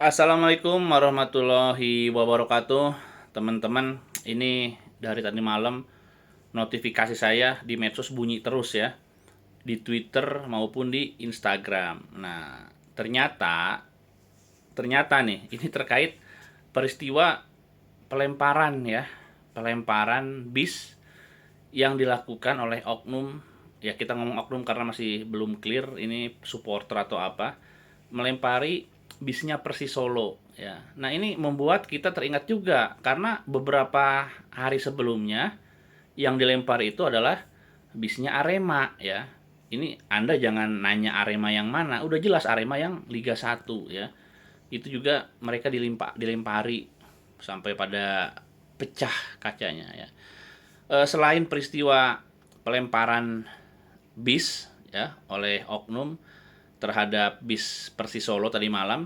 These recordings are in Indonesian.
Assalamualaikum warahmatullahi wabarakatuh. Teman-teman, ini dari tadi malam notifikasi saya di medsos bunyi terus ya, di Twitter maupun di Instagram. Nah, ternyata ternyata nih ini terkait peristiwa pelemparan ya, pelemparan bis yang dilakukan oleh oknum. Ya, kita ngomong oknum karena masih belum clear ini supporter atau apa, melempari bisnya Persis Solo ya. Nah, ini membuat kita teringat juga karena beberapa hari sebelumnya yang dilempar itu adalah bisnya Arema ya. Ini Anda jangan nanya Arema yang mana, udah jelas Arema yang Liga 1 ya. Itu juga mereka dilempari sampai pada pecah kacanya ya. Selain peristiwa pelemparan bis ya oleh oknum terhadap bis Persis Solo tadi malam,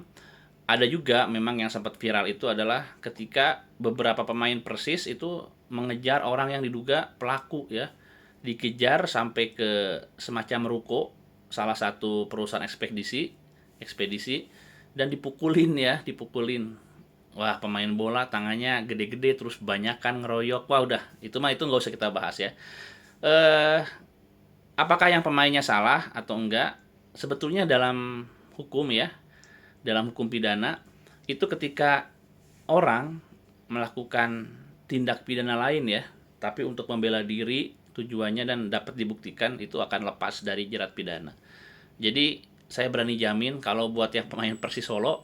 ada juga memang yang sempat viral itu adalah ketika beberapa pemain Persis itu mengejar orang yang diduga pelaku ya. Dikejar sampai ke semacam ruko salah satu perusahaan ekspedisi dan dipukulin ya, dipukulin. Wah, pemain bola tangannya gede-gede terus banyakan ngeroyok. Wah, udah, itu nggak usah kita bahas ya. Eh, apakah yang pemainnya salah atau enggak? Sebetulnya dalam hukum ya, dalam hukum pidana itu ketika orang melakukan tindak pidana lain ya, tapi untuk membela diri tujuannya dan dapat dibuktikan itu akan lepas dari jerat pidana. Jadi saya berani jamin kalau buat yang pemain Persis Solo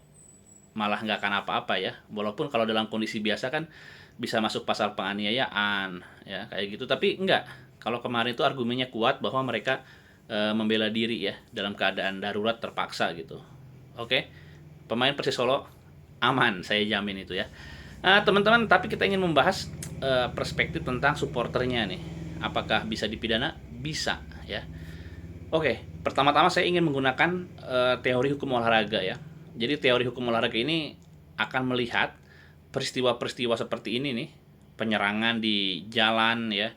malah nggak akan apa-apa ya. Walaupun kalau dalam kondisi biasa kan bisa masuk pasal penganiayaan ya kayak gitu. Tapi enggak. Kalau kemarin itu argumennya kuat bahwa mereka membela diri ya dalam keadaan darurat terpaksa gitu. Oke, pemain Persis Solo aman, saya jamin itu ya. Teman-teman, tapi kita ingin membahas perspektif tentang supporternya nih. Apakah bisa dipidana? Bisa ya. Oke, pertama-tama saya ingin menggunakan teori hukum olahraga ya. Jadi teori hukum olahraga ini akan melihat peristiwa-peristiwa seperti ini nih, penyerangan di jalan ya,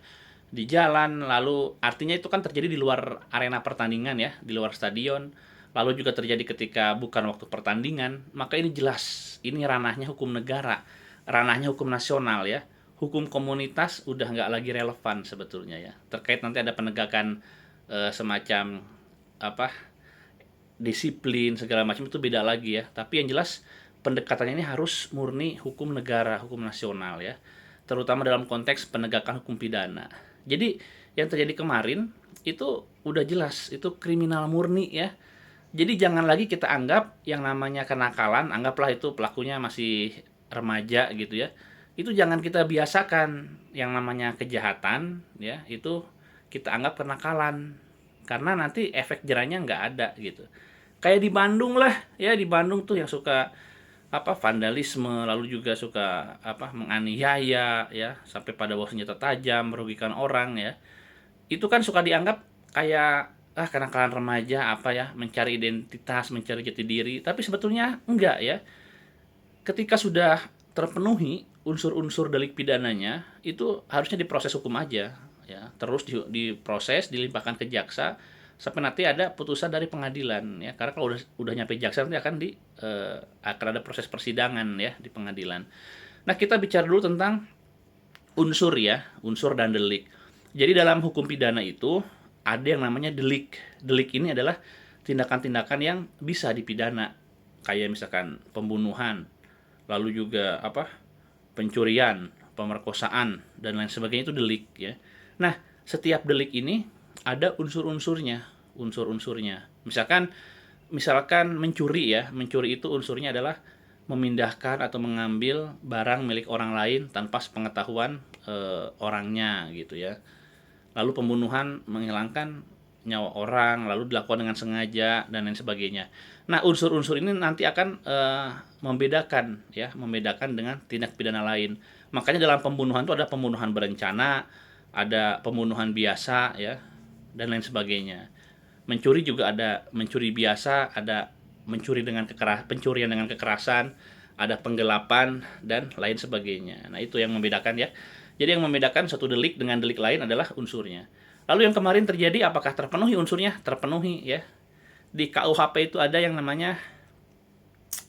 di jalan lalu artinya itu kan terjadi di luar arena pertandingan ya, di luar stadion, lalu juga terjadi ketika bukan waktu pertandingan, maka ini jelas ini ranahnya hukum negara, ranahnya hukum nasional ya. Hukum komunitas udah nggak lagi relevan sebetulnya ya. Terkait nanti ada penegakan semacam apa disiplin segala macam itu beda lagi ya. Tapi yang jelas pendekatannya ini harus murni hukum negara, hukum nasional ya. Terutama dalam konteks penegakan hukum pidana. Jadi yang terjadi kemarin itu udah jelas itu kriminal murni ya. Jadi jangan lagi kita anggap yang namanya kenakalan, anggaplah itu pelakunya masih remaja gitu ya. Itu jangan kita biasakan yang namanya kejahatan ya, itu kita anggap kenakalan. Karena nanti efek jerahnya nggak ada gitu. Kayak di Bandung lah, ya di Bandung tuh yang suka apa vandalisme lalu juga suka apa menganiaya ya sampai pada bawa senjata tajam merugikan orang ya, itu kan suka dianggap kayak kenakalan remaja apa ya mencari identitas mencari jati diri, tapi sebetulnya enggak ya. Ketika sudah terpenuhi unsur-unsur delik pidananya itu harusnya diproses hukum aja ya, terus diproses dilimpahkan ke jaksa sampai nanti ada putusan dari pengadilan ya, karena kalau udah nyampe jaksa nanti akan ada proses persidangan ya di pengadilan. Nah, kita bicara dulu tentang unsur ya, unsur dan delik. Jadi dalam hukum pidana itu ada yang namanya delik. Delik ini adalah tindakan-tindakan yang bisa dipidana. Kayak misalkan pembunuhan, lalu juga apa? Pencurian, pemerkosaan dan lain sebagainya itu delik ya. Nah, setiap delik ini ada unsur-unsurnya, unsur-unsurnya. Misalkan mencuri ya, mencuri itu unsurnya adalah memindahkan atau mengambil barang milik orang lain tanpa sepengetahuan orangnya gitu ya. Lalu pembunuhan menghilangkan nyawa orang, lalu dilakukan dengan sengaja dan lain sebagainya. Nah, unsur-unsur ini nanti akan membedakan ya, membedakan dengan tindak pidana lain. Makanya dalam pembunuhan itu ada pembunuhan berencana, ada pembunuhan biasa ya, dan lain sebagainya. Mencuri juga ada mencuri biasa, ada pencurian dengan kekerasan, ada penggelapan dan lain sebagainya. Nah, itu yang membedakan ya. Jadi yang membedakan satu delik dengan delik lain adalah unsurnya. Lalu yang kemarin terjadi apakah terpenuhi unsurnya? Terpenuhi ya. Di KUHP itu ada yang namanya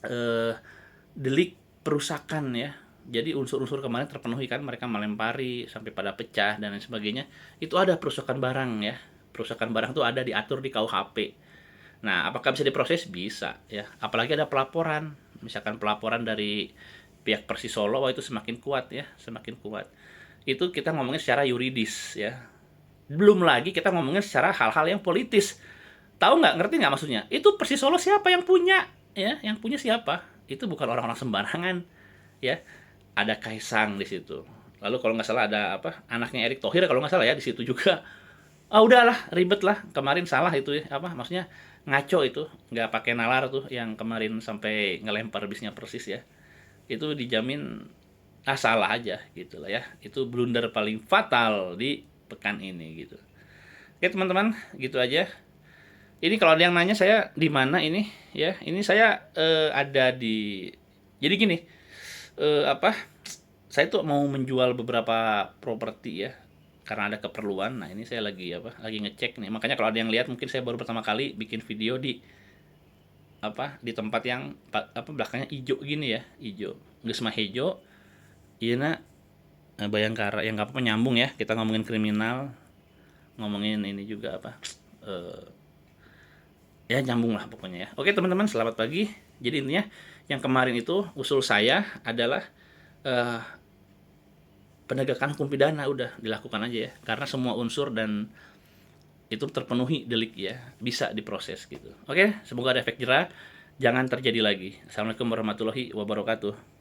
eh, delik perusakan ya. Jadi unsur-unsur kemarin terpenuhi kan, mereka melempari sampai pada pecah dan lain sebagainya. Itu ada perusakan barang ya. Perusakan barang itu ada diatur di KUHP. Nah, apakah bisa diproses? Bisa ya. Apalagi ada pelaporan. Misalkan pelaporan dari pihak Persis Solo, wah itu semakin kuat ya, semakin kuat. Itu kita ngomongin secara yuridis ya. Belum lagi kita ngomongin secara hal-hal yang politis. Tahu nggak, ngerti nggak maksudnya? Itu Persis Solo siapa yang punya? Ya, yang punya siapa? Itu bukan orang-orang sembarangan ya. Ada Kaisang di situ. Lalu kalau nggak salah ada apa? Anaknya Erick Thohir kalau nggak salah ya di situ juga. Ah udahlah, ribet lah. Kemarin salah itu ya, apa maksudnya ngaco itu, nggak pakai nalar tuh yang kemarin sampai ngelempar bisnya Persis ya. Itu dijamin salah aja gitu lah ya. Itu blunder paling fatal di pekan ini gitu. Oke teman-teman, gitu aja. Ini kalau ada yang nanya saya di mana ini ya, ini saya ada di, jadi gini, apa, saya tuh mau menjual beberapa properti ya karena ada keperluan. Nah ini saya lagi apa, lagi ngecek nih, makanya kalau ada yang lihat mungkin saya baru pertama kali bikin video di apa, di tempat yang apa belakangnya hijau gini ya, hijau nggak sama hijau. Iya nak, Bayangkara yang nggak apa nyambung ya, kita ngomongin kriminal, ngomongin ini juga apa, ya nyambung lah pokoknya ya. Oke teman-teman, selamat pagi. Jadi intinya yang kemarin itu usul saya adalah eh, penegakan hukum pidana, udah dilakukan aja ya, karena semua unsur dan itu terpenuhi delik ya, bisa diproses gitu. Oke, semoga ada efek jerah, jangan terjadi lagi. Assalamualaikum warahmatullahi wabarakatuh.